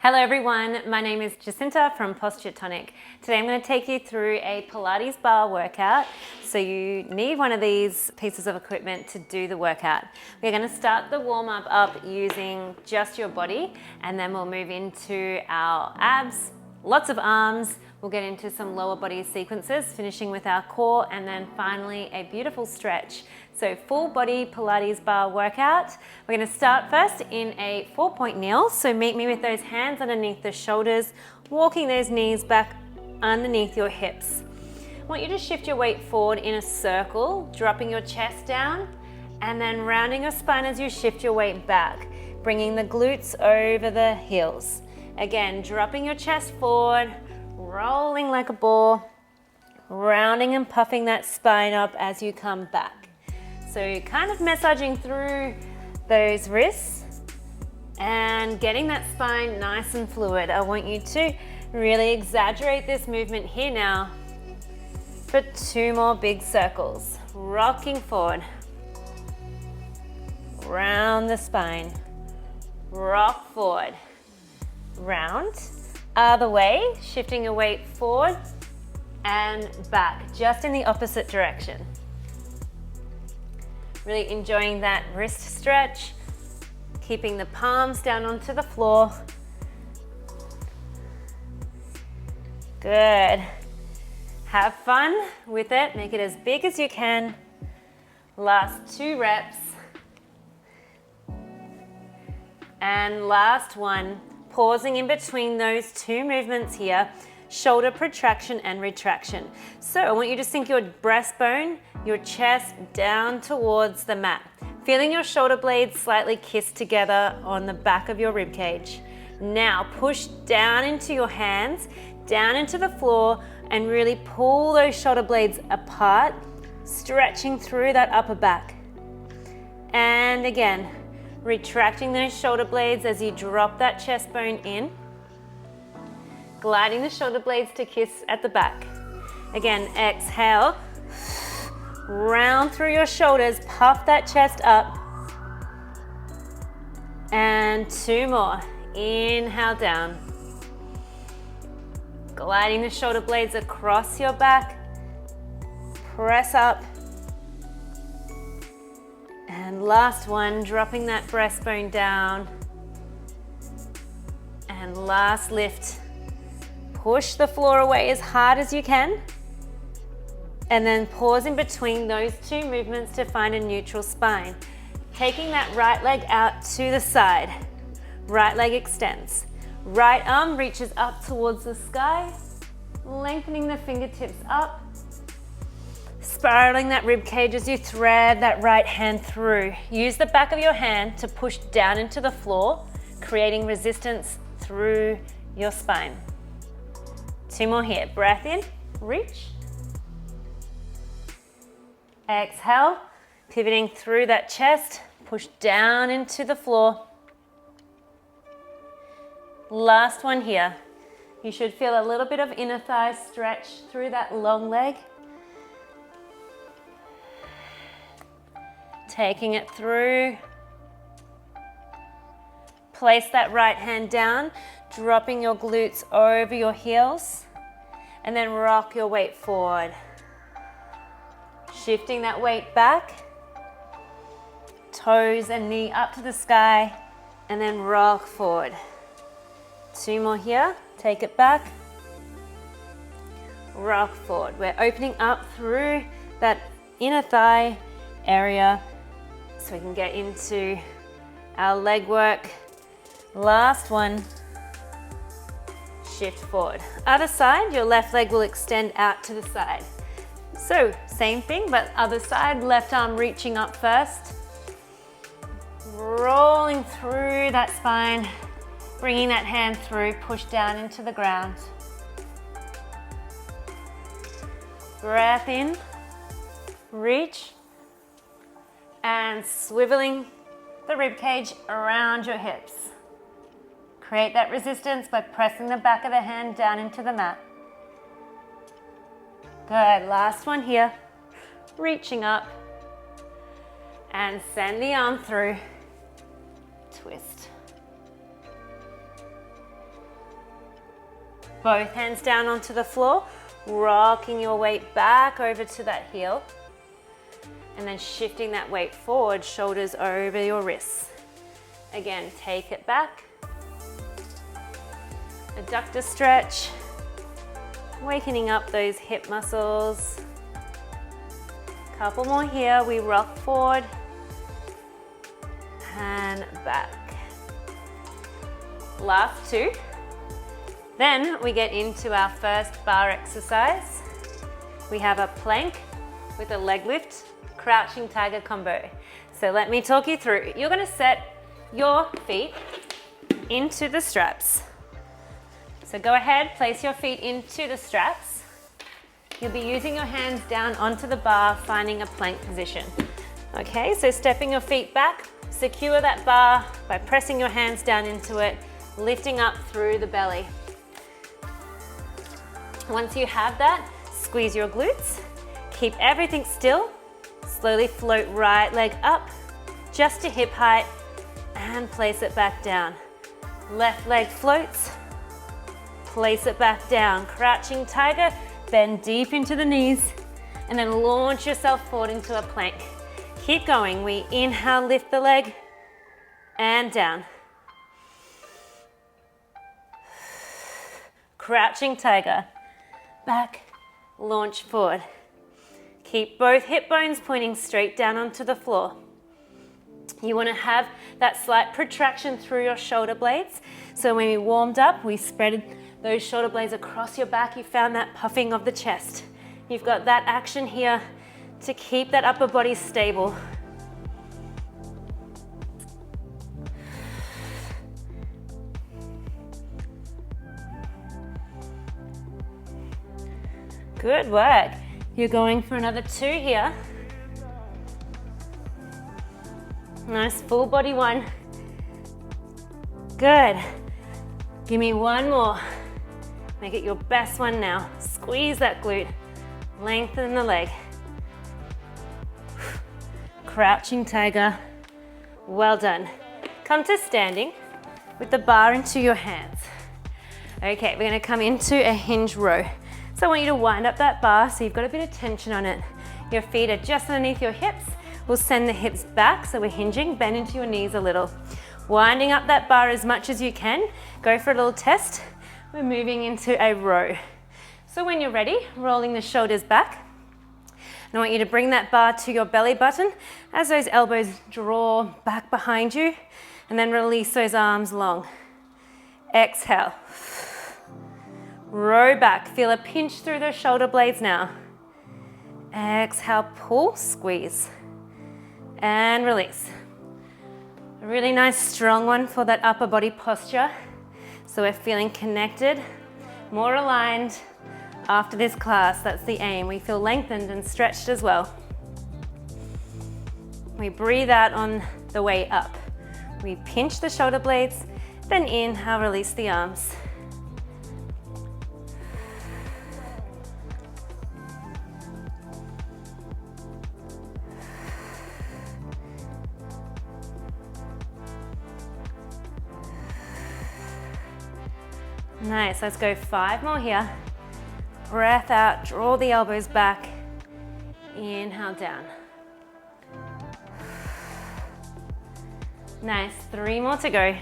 Hello everyone, my name is Jacinta from Posture Tonic. Today I'm going to take you through a Pilates bar workout. So you need one of these pieces of equipment to do the workout. We're going to start the warm-up up using just your body, and then we'll move into our abs, lots of arms. We'll get into some lower body sequences, finishing with our core, and then finally a beautiful stretch. So full body Pilates bar workout. We're going to start first in a 4-point kneel. So meet me with those hands underneath the shoulders, walking those knees back underneath your hips. I want you to shift your weight forward in a circle, dropping your chest down, and then rounding your spine as you shift your weight back, bringing the glutes over the heels. Again, dropping your chest forward, rolling like a ball, rounding and puffing that spine up as you come back. So kind of massaging through those wrists and getting that spine nice and fluid. I want you to really exaggerate this movement here now for 2 more big circles. Rocking forward, round the spine, rock forward, round, other way, shifting your weight forward and back, just in the opposite direction. Really enjoying that wrist stretch, keeping the palms down onto the floor. Good. Have fun with it, make it as big as you can. Last 2 reps. And last one, pausing in between those 2 movements here, shoulder protraction and retraction. So I want you to sink your breastbone, your chest down towards the mat, feeling your shoulder blades slightly kiss together on the back of your rib cage. Now push down into your hands, down into the floor, and really pull those shoulder blades apart, stretching through that upper back. And again, retracting those shoulder blades as you drop that chest bone in, gliding the shoulder blades to kiss at the back. Again, exhale, round through your shoulders, puff that chest up. And 2 more. Inhale down. Gliding the shoulder blades across your back. Press up. And last one, dropping that breastbone down. And last lift. Push the floor away as hard as you can. And then pause in between those 2 movements to find a neutral spine. Taking that right leg out to the side. Right leg extends. Right arm reaches up towards the sky, lengthening the fingertips up. Spiraling that rib cage as you thread that right hand through. Use the back of your hand to push down into the floor, creating resistance through your spine. 2 more here. Breath in, reach. Exhale, pivoting through that chest, push down into the floor. Last one here. You should feel a little bit of inner thigh stretch through that long leg. Taking it through. Place that right hand down, dropping your glutes over your heels, and then rock your weight forward. Shifting that weight back, toes and knee up to the sky, and then rock forward. 2 more here, take it back, rock forward. We're opening up through that inner thigh area so we can get into our leg work. Last one, shift forward. Other side, your left leg will extend out to the side. So same thing, but other side, left arm reaching up first. Rolling through that spine, bringing that hand through, push down into the ground. Breath in, reach, and swiveling the rib cage around your hips. Create that resistance by pressing the back of the hand down into the mat. Good, last one here. Reaching up and send the arm through. Twist. Both hands down onto the floor, rocking your weight back over to that heel, and then shifting that weight forward, shoulders over your wrists. Again, take it back. Adductor stretch, wakening up those hip muscles. Couple more here, we rock forward and back. Last two. Then we get into our first bar exercise. We have a plank with a leg lift, crouching tiger combo. So let me talk you through. You're gonna set your feet into the straps. So go ahead, place your feet into the straps. You'll be using your hands down onto the bar, finding a plank position. Okay, so stepping your feet back, secure that bar by pressing your hands down into it, lifting up through the belly. Once you have that, squeeze your glutes, keep everything still, slowly float right leg up, just to hip height, and place it back down. Left leg floats, place it back down. Crouching tiger, bend deep into the knees, and then launch yourself forward into a plank. Keep going. We inhale, lift the leg, and down. Crouching tiger, back, launch forward. Keep both hip bones pointing straight down onto the floor. You want to have that slight protraction through your shoulder blades. So when we warmed up, we spread those shoulder blades across your back. You found that puffing of the chest. You've got that action here to keep that upper body stable. Good work. You're going for another two here. Nice full body one. Good. Give me one more. Make it your best one now. Squeeze that glute. Lengthen the leg. Crouching tiger. Well done. Come to standing with the bar into your hands. Okay, we're gonna come into a hinge row. So I want you to wind up that bar so you've got a bit of tension on it. Your feet are just underneath your hips. We'll send the hips back so we're hinging, bend into your knees a little. Winding up that bar as much as you can. Go for a little test. We're moving into a row. So when you're ready, rolling the shoulders back. And I want you to bring that bar to your belly button as those elbows draw back behind you, and then release those arms long. Exhale. Row back. Feel a pinch through those shoulder blades now. Exhale, pull, squeeze. And release. A really nice strong one for that upper body posture. So we're feeling connected, more aligned after this class. That's the aim. We feel lengthened and stretched as well. We breathe out on the way up. We pinch the shoulder blades, then inhale, release the arms. Nice, let's go 5 more here. Breath out, draw the elbows back. Inhale down. Nice, 3 more to go.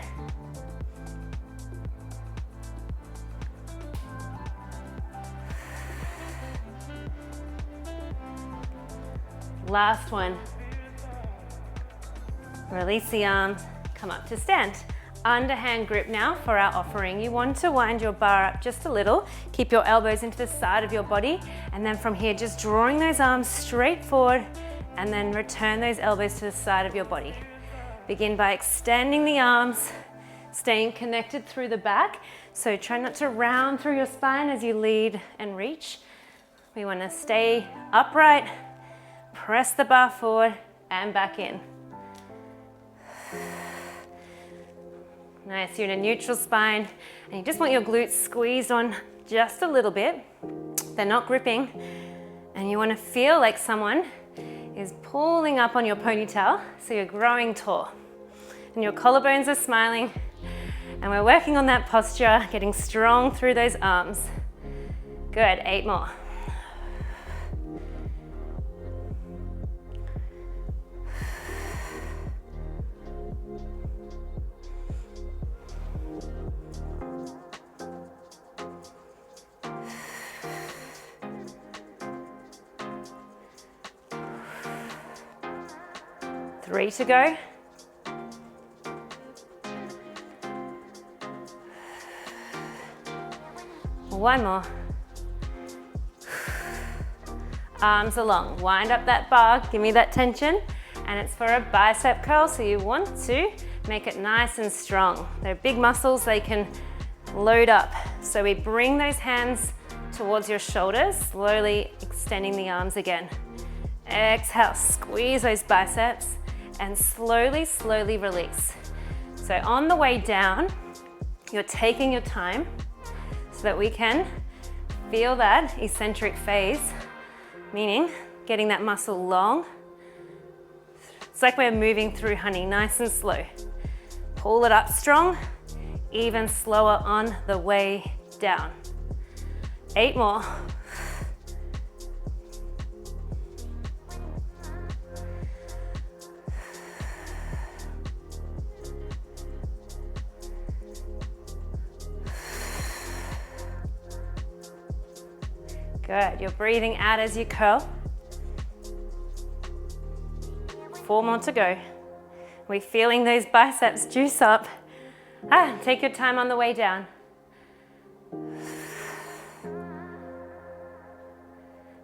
Last one. Release the arms, come up to stand. Underhand grip now for our offering. You want to wind your bar up just a little. Keep your elbows into the side of your body. And then from here, just drawing those arms straight forward and then return those elbows to the side of your body. Begin by extending the arms, staying connected through the back. So try not to round through your spine as you lead and reach. We want to stay upright, press the bar forward and back in. Nice, you're in a neutral spine, and you just want your glutes squeezed on just a little bit. They're not gripping, and you want to feel like someone is pulling up on your ponytail, so you're growing tall. And your collarbones are smiling, And we're working on that posture, getting strong through those arms. Good, 8 more. Three to go. One more. Arms along, wind up that bar, give me that tension, and it's for a bicep curl, so you want to make it nice and strong. They're big muscles, they can load up. So we bring those hands towards your shoulders, slowly extending the arms again. Exhale, squeeze those biceps, and slowly, slowly release. So on the way down, you're taking your time so that we can feel that eccentric phase, meaning getting that muscle long. It's like we're moving through honey, nice and slow. Pull it up strong, even slower on the way down. 8 more. Good, you're breathing out as you curl. 4 more to go. We're feeling those biceps juice up. Take your time on the way down.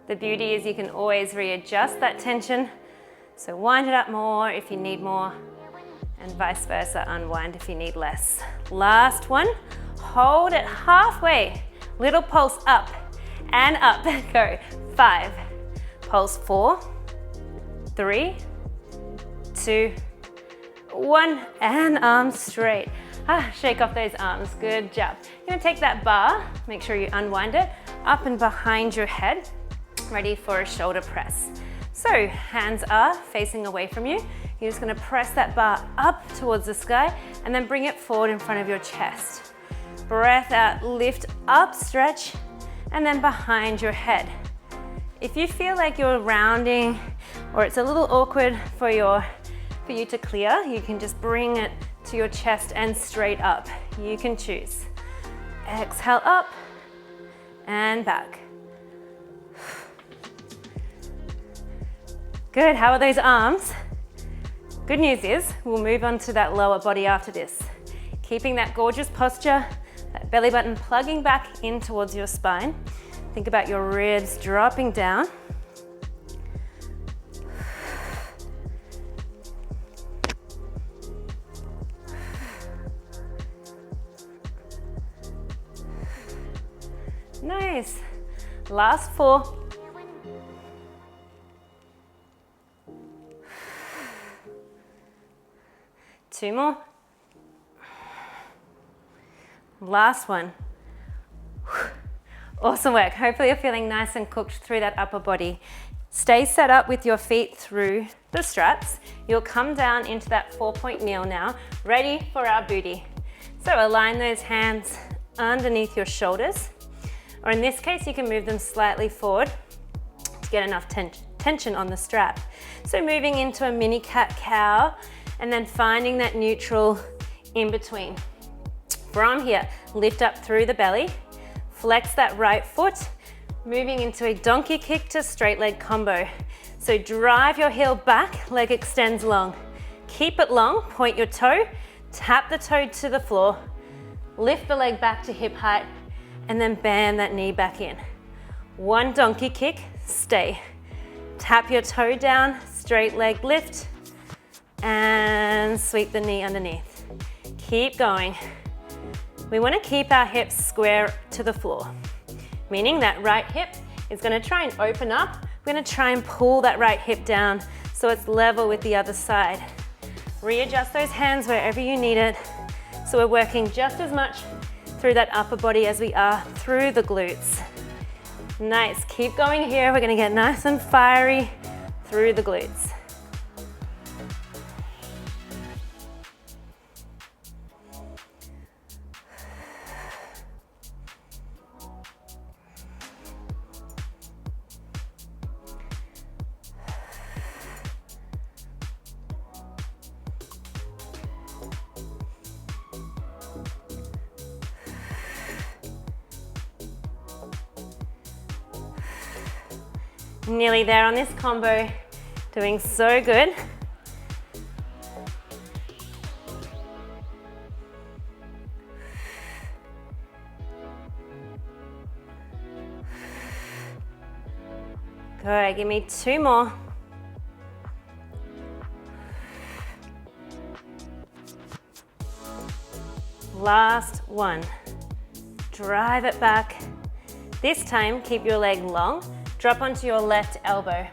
The beauty is you can always readjust that tension. So wind it up more if you need more, and vice versa, unwind if you need less. Last one, hold it halfway. Little pulse up and up. Go. 5, pulse 4, 3, 2, 1, and arms straight. Shake off those arms, good job. You're gonna take that bar, make sure you unwind it, up and behind your head, ready for a shoulder press. So hands are facing away from you. You're just gonna press that bar up towards the sky and then bring it forward in front of your chest. Breath out, lift up, stretch, and then behind your head. If you feel like you're rounding or it's a little awkward for you to clear, you can just bring it to your chest and straight up. You can choose. Exhale up and back. Good, how are those arms? Good news is we'll move on to that lower body after this. Keeping that gorgeous posture, that belly button plugging back in towards your spine. Think about your ribs dropping down. Nice. Last 4. Two more. Last one. Awesome work. Hopefully you're feeling nice and cooked through that upper body. Stay set up with your feet through the straps. You'll come down into that 4-point kneel now, ready for our booty. So align those hands underneath your shoulders, or in this case, you can move them slightly forward to get enough tension on the strap. So moving into a mini cat-cow, and then finding that neutral in between. From here, lift up through the belly, flex that right foot, moving into a donkey kick to straight leg combo. So drive your heel back, leg extends long. Keep it long, point your toe, tap the toe to the floor, lift the leg back to hip height, and then bend that knee back in. 1 donkey kick, stay. Tap your toe down, straight leg lift, and sweep the knee underneath. Keep going. We want to keep our hips square to the floor, meaning that right hip is going to try and open up. We're going to try and pull that right hip down so it's level with the other side. Readjust those hands wherever you need it. So we're working just as much through that upper body as we are through the glutes. Nice, keep going here. We're going to get nice and fiery through the glutes. Nearly there on this combo. Doing so good. Good, give me 2 more. Last one. Drive it back. This time, keep your leg long. Drop onto your left elbow.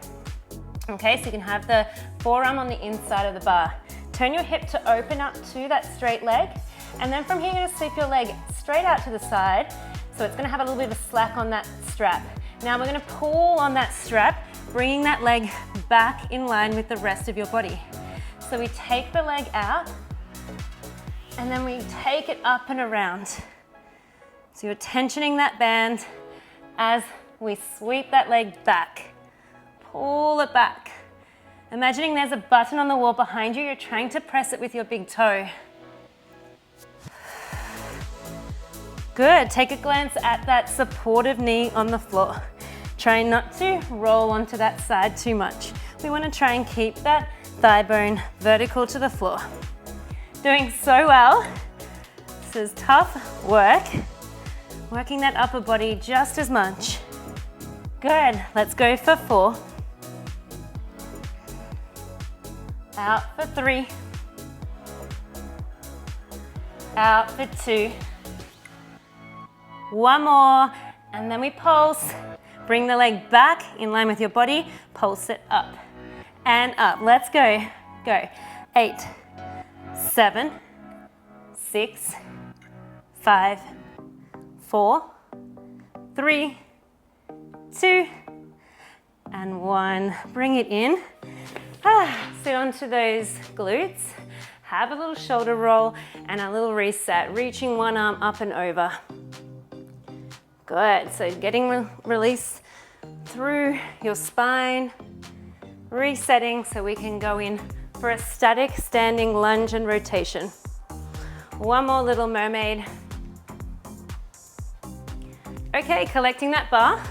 Okay, so you can have the forearm on the inside of the bar. Turn your hip to open up to that straight leg. And then from here, you're gonna sweep your leg straight out to the side. So it's gonna have a little bit of a slack on that strap. Now we're gonna pull on that strap, bringing that leg back in line with the rest of your body. So we take the leg out, and then we take it up and around. So you're tensioning that band as we sweep that leg back. Pull it back. Imagining there's a button on the wall behind you, you're trying to press it with your big toe. Good, take a glance at that supportive knee on the floor. Try not to roll onto that side too much. We want to try and keep that thigh bone vertical to the floor. Doing so well. This is tough work. Working that upper body just as much. Good, let's go for 4. Out for 3. Out for 2. 1 more, and then we pulse. Bring the leg back in line with your body. Pulse it up and up. Let's go. Go. 8, 7, 6, 5, 4, 3, 2, and 1. Bring it in. Sit onto those glutes. Have a little shoulder roll and a little reset, reaching one arm up and over. Good, so getting release through your spine, resetting so we can go in for a static standing lunge and rotation. 1 more little mermaid. Okay, collecting that bar,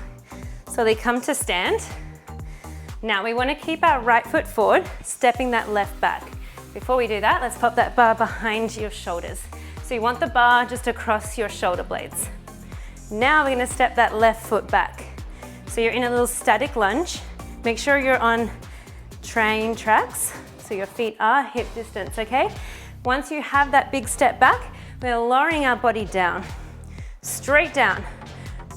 so they come to stand. Now we want to keep our right foot forward, stepping that left back. Before we do that, let's pop that bar behind your shoulders. So you want the bar just across your shoulder blades. Now we're going to step that left foot back. So you're in a little static lunge. Make sure you're on train tracks, so your feet are hip distance, okay? Once you have that big step back, we're lowering our body down, straight down.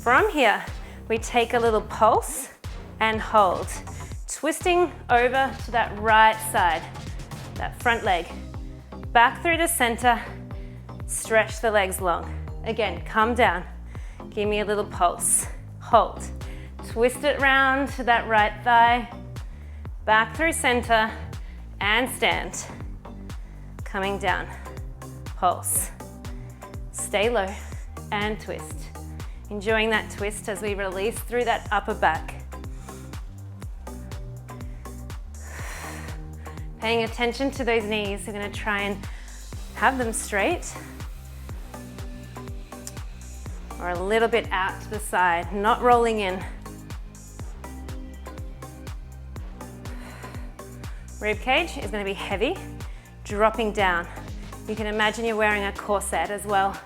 From here, we take a little pulse and hold, twisting over to that right side, that front leg. Back through the center, stretch the legs long. Again, come down. Give me a little pulse. Hold. Twist it round to that right thigh. Back through center and stand. Coming down. Pulse. Stay low and twist. Enjoying that twist as we release through that upper back. Paying attention to those knees. We're going to try and have them straight, or a little bit out to the side, not rolling in. Rib cage is going to be heavy, dropping down. You can imagine you're wearing a corset as well.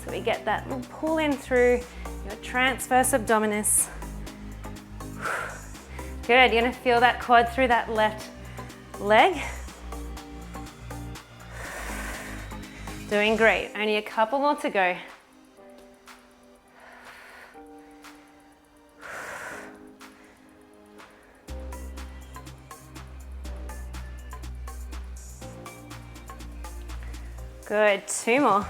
So we get that little pull in through your transverse abdominis. Good, you're going to feel that quad through that left leg. Doing great, only a couple more to go. Good, 2 more.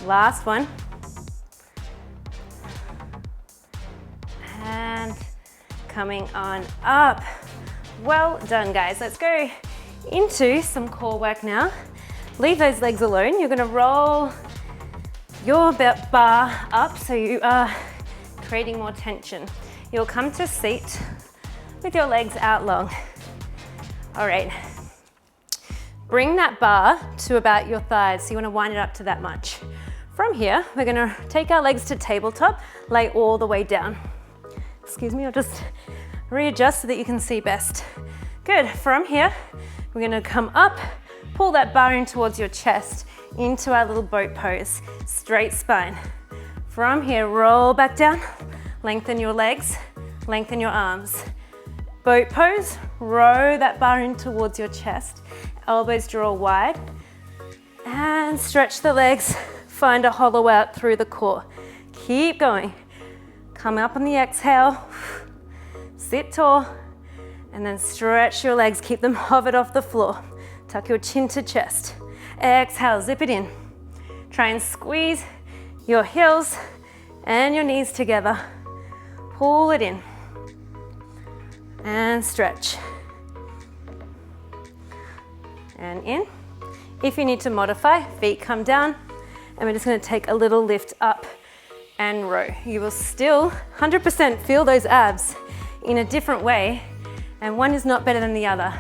Last one. And coming on up. Well done, guys. Let's go into some core work now. Leave those legs alone. You're gonna roll your bar up so you are creating more tension. You'll come to seat with your legs out long. All right. Bring that bar to about your thighs. So you want to wind it up to that much. From here, we're gonna take our legs to tabletop, lay all the way down. Excuse me, I'll just readjust so that you can see best. Good, from here, we're gonna come up, pull that bar in towards your chest, into our little boat pose, straight spine. From here, roll back down, lengthen your legs, lengthen your arms. Boat pose, row that bar in towards your chest, elbows draw wide, and stretch the legs, find a hollow out through the core. Keep going. Come up on the exhale, sit tall, and then stretch your legs, keep them hovered off the floor. Tuck your chin to chest. Exhale, zip it in. Try and squeeze your heels and your knees together. Pull it in. And stretch. And in. If you need to modify, feet come down, and we're just gonna take a little lift up and row. You will still 100% feel those abs in a different way, and one is not better than the other.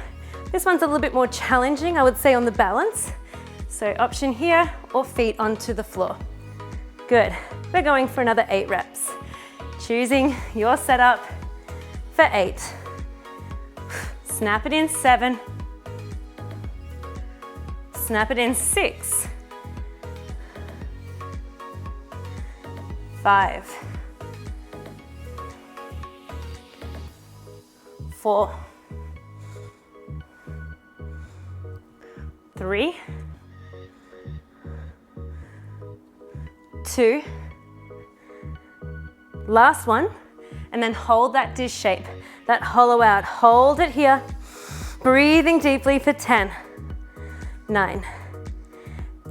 This one's a little bit more challenging, I would say, on the balance. So option here, or feet onto the floor. Good. We're going for another 8 reps. Choosing your setup for 8. Snap it in 7. Snap it in 6. 5. 4. 3. 2. Last one, and then hold that dish shape, that hollow out. Hold it here, breathing deeply for 10, 9,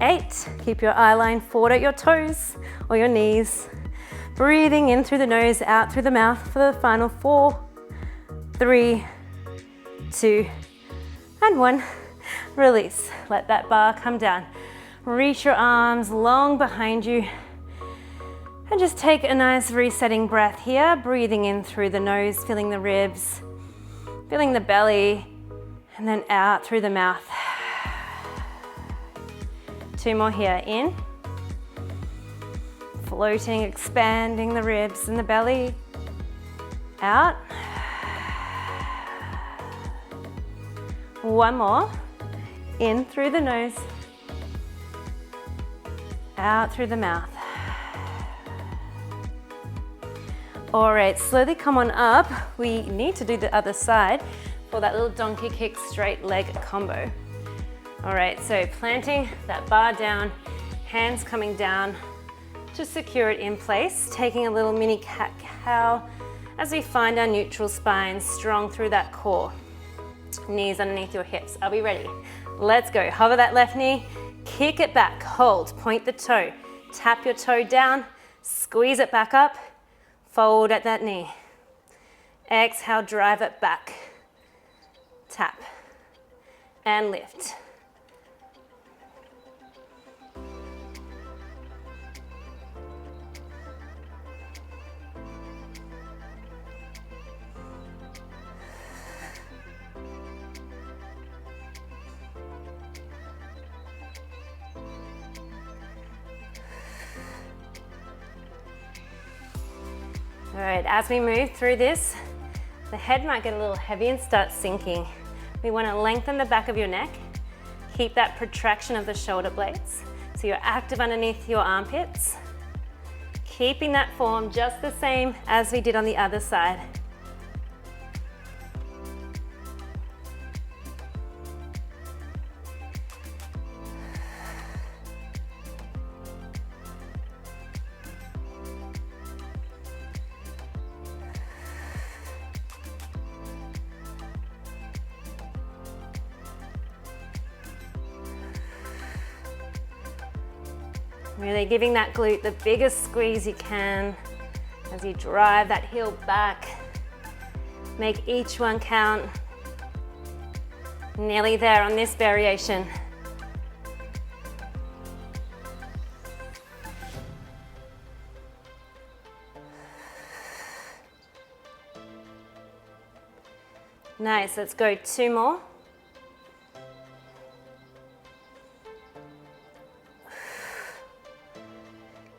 8. Keep your eye line forward at your toes or your knees. Breathing in through the nose, out through the mouth for the final 4, 3, 2, and 1. Release. Let that bar come down. Reach your arms long behind you. And just take a nice resetting breath here, breathing in through the nose, feeling the ribs, feeling the belly, and then out through the mouth. 2 more here, in. Floating, expanding the ribs and the belly. Out. 1 more. In through the nose. Out through the mouth. All right, slowly come on up. We need to do the other side for that little donkey kick straight leg combo. All right, so planting that bar down, hands coming down to secure it in place, taking a little mini cat-cow as we find our neutral spine strong through that core. Knees underneath your hips. Are we ready? Let's go. Hover that left knee, kick it back, hold, point the toe, tap your toe down, squeeze it back up, fold at that knee. Exhale, drive it back. Tap and lift. All right, as we move through this, the head might get a little heavy and start sinking. We want to lengthen the back of your neck, keep that protraction of the shoulder blades, so you're active underneath your armpits, keeping that form just the same as we did on the other side. Really giving that glute the biggest squeeze you can as you drive that heel back. Make each one count. Nearly there on this variation. Nice, let's go 2 more.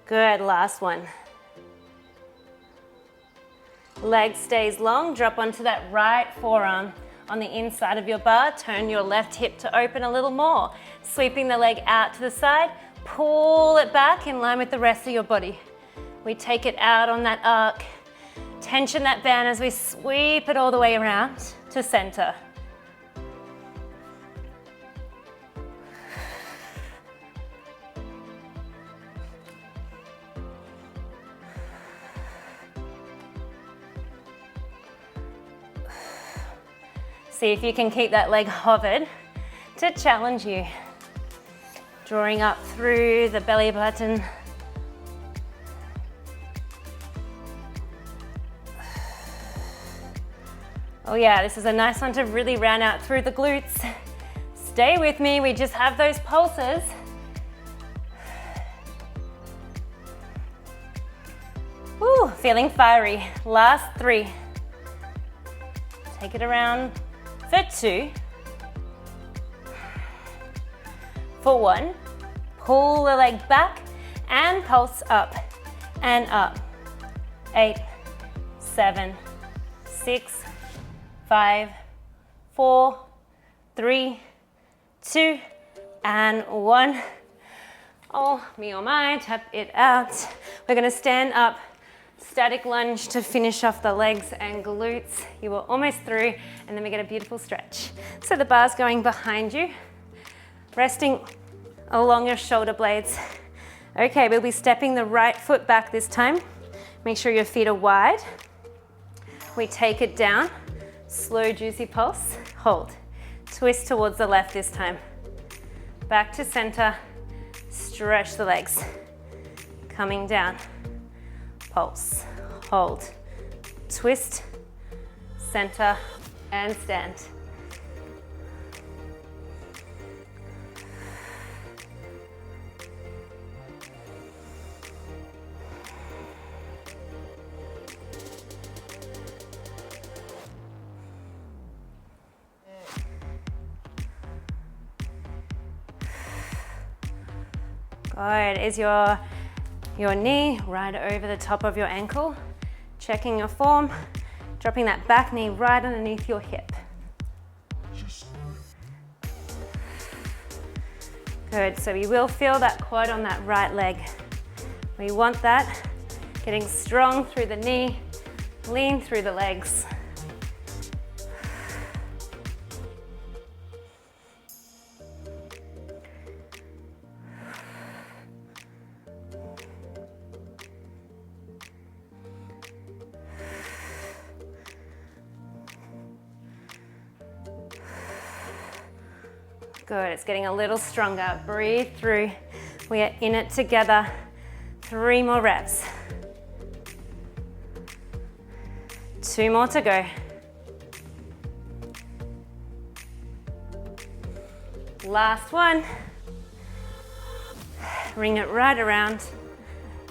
Good, last one. Leg stays long, drop onto that right forearm on the inside of your bar. Turn your left hip to open a little more. Sweeping the leg out to the side, pull it back in line with the rest of your body. We take it out on that arc. Tension that band as we sweep it all the way around to center. See if you can keep that leg hovered to challenge you. Drawing up through the belly button. Oh yeah, this is a nice one to really round out through the glutes. Stay with me, we just have those pulses. Woo, feeling fiery. Last 3. Take it around for 2. For 1. Pull the leg back and pulse up and up. 8, 7, 6, 5, 4, 3, 2, and 1. Oh, me oh my, tap it out. We're gonna stand up, static lunge to finish off the legs and glutes. You were almost through, and then we get a beautiful stretch. So the bar's going behind you, resting along your shoulder blades. Okay, we'll be stepping the right foot back this time. Make sure your feet are wide. We take it down. Slow, juicy pulse, hold. Twist towards the left this time. Back to center, stretch the legs. Coming down, pulse, hold. Twist, center, and stand. Good, is your knee right over the top of your ankle. Checking your form, dropping that back knee right underneath your hip. Good, so we will feel that quad on that right leg. We want that, getting strong through the knee, lean through the legs. Good, it's getting a little stronger. Breathe through. We are in it together. 3 more reps. 2 more to go. Last one. Ring it right around.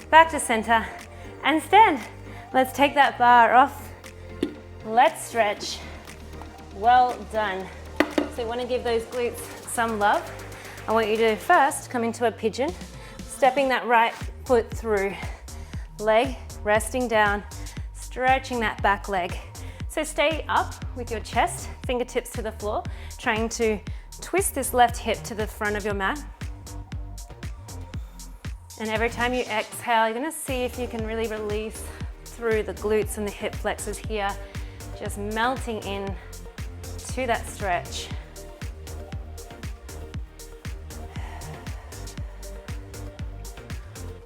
Back to center and stand. Let's take that bar off. Let's stretch. Well done. So you want to give those glutes some love. I want you to first come into a pigeon, stepping that right foot through, leg resting down, stretching that back leg. So stay up with your chest, fingertips to the floor, trying to twist this left hip to the front of your mat. And every time you exhale, you're gonna see if you can really release through the glutes and the hip flexors here, just melting in to that stretch.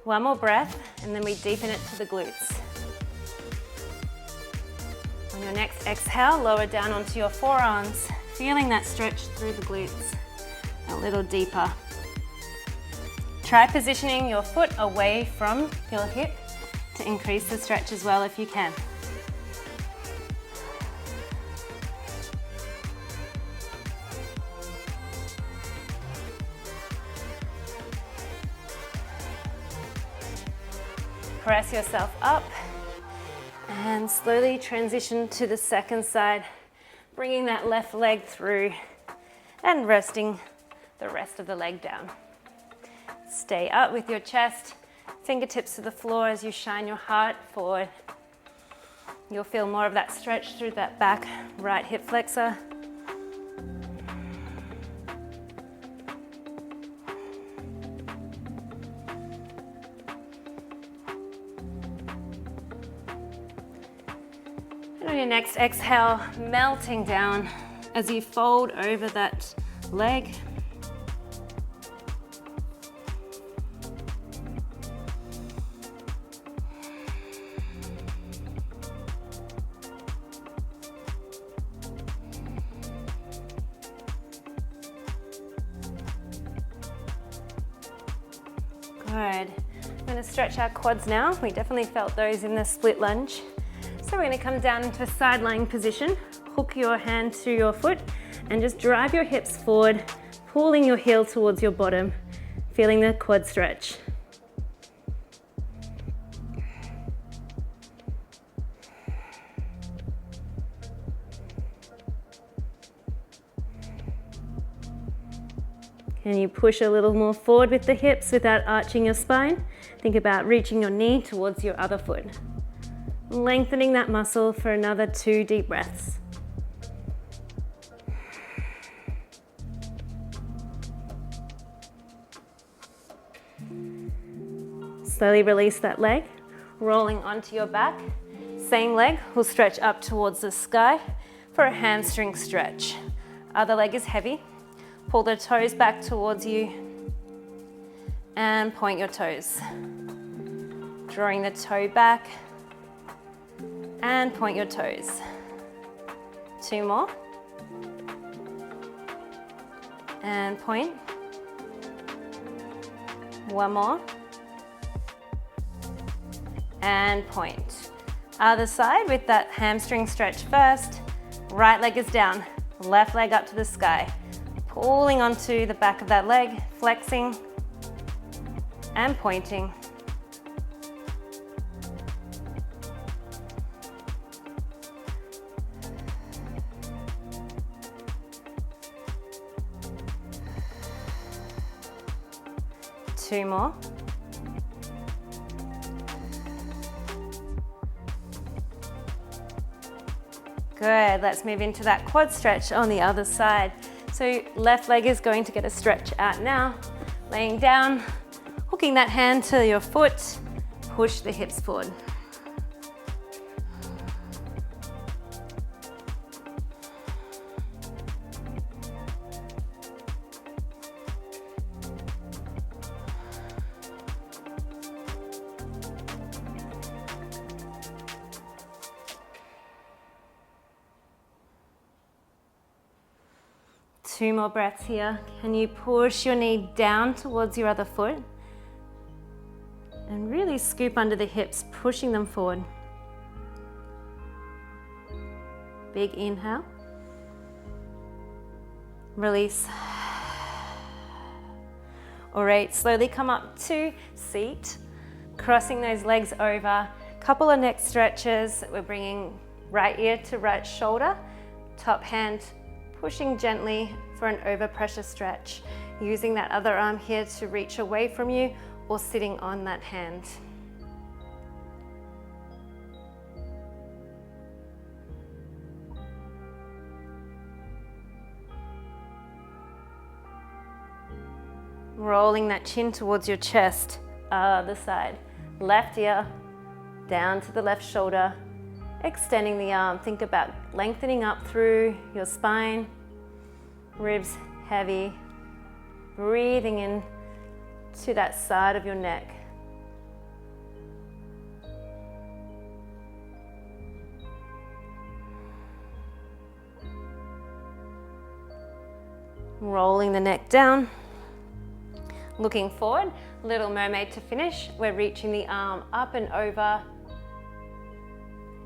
One more breath, and then we deepen it to the glutes. On your next exhale, lower down onto your forearms, feeling that stretch through the glutes a little deeper. Try positioning your foot away from your hip to increase the stretch as well if you can. Press yourself up and slowly transition to the second side, bringing that left leg through and resting the rest of the leg down. Stay up with your chest, Fingertips to the floor as you shine your heart forward. You'll feel more of that stretch through that back right hip flexor. And on your next exhale, melting down as you fold over that leg. Good. I'm going to stretch our quads now. We definitely felt those in the split lunge. So we're going to come down into a side lying position. Hook your hand to your foot and just drive your hips forward, pulling your heel towards your bottom, feeling the quad stretch. Can you push a little more forward with the hips without arching your spine? Think about reaching your knee towards your other foot. Lengthening that muscle for another 2 deep breaths. Slowly release that leg, rolling onto your back. Same leg will stretch up towards the sky for a hamstring stretch. Other leg is heavy. Pull the toes back towards you and point your toes. Drawing the toe back and point your toes. 2 more. And point. 1 more. And point. Other side with that hamstring stretch first. Right leg is down, left leg up to the sky. Pulling onto the back of that leg, flexing and pointing. Two more. Good, let's move into that quad stretch on the other side. So left leg is going to get a stretch out now. Laying down, hooking that hand to your foot, push the hips forward. Two more breaths here. Can you push your knee down towards your other foot? And really scoop under the hips, pushing them forward. Big inhale. Release. All right, slowly come up to seat. Crossing those legs over. Couple of neck stretches. We're bringing right ear to right shoulder. Top hand pushing gently for an overpressure stretch, using that other arm here to reach away from you or sitting on that hand. Rolling that chin towards your chest, other side. Left ear, down to the left shoulder, extending the arm. Think about lengthening up through your spine, ribs heavy, breathing in to that side of your neck. Rolling the neck down, looking forward, little mermaid to finish. We're reaching the arm up and over.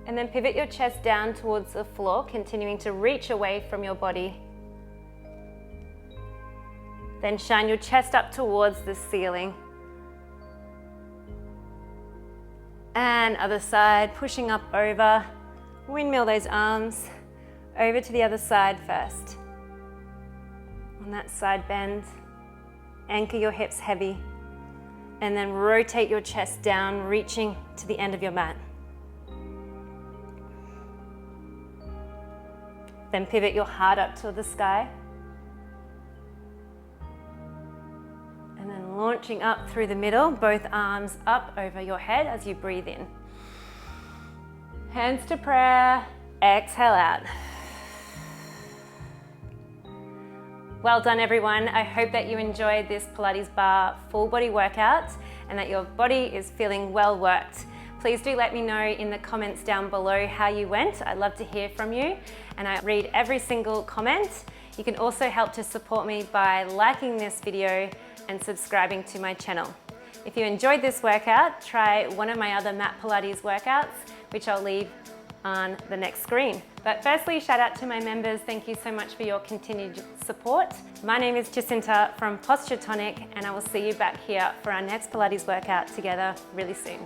And then pivot your chest down towards the floor, continuing to reach away from your body. Then shine your chest up towards the ceiling. And other side, pushing up over. Windmill those arms over to the other side first. On that side bend, anchor your hips heavy. and then rotate your chest down, reaching to the end of your mat. Then pivot your heart up to the sky. And then launching up through the middle, both arms up over your head as you breathe in. Hands to prayer, exhale out. Well done everyone. I hope that you enjoyed this Pilates bar full body workout and that your body is feeling well worked. Please do let me know in the comments down below how you went. I'd love to hear from you and I read every single comment. You can also help to support me by liking this video and subscribing to my channel. If you enjoyed this workout, try one of my other mat Pilates workouts, which I'll leave on the next screen. But firstly, shout out to my members. Thank you so much for your continued support. My name is Jacinta from Posture Tonic, and I will see you back here for our next Pilates workout together really soon.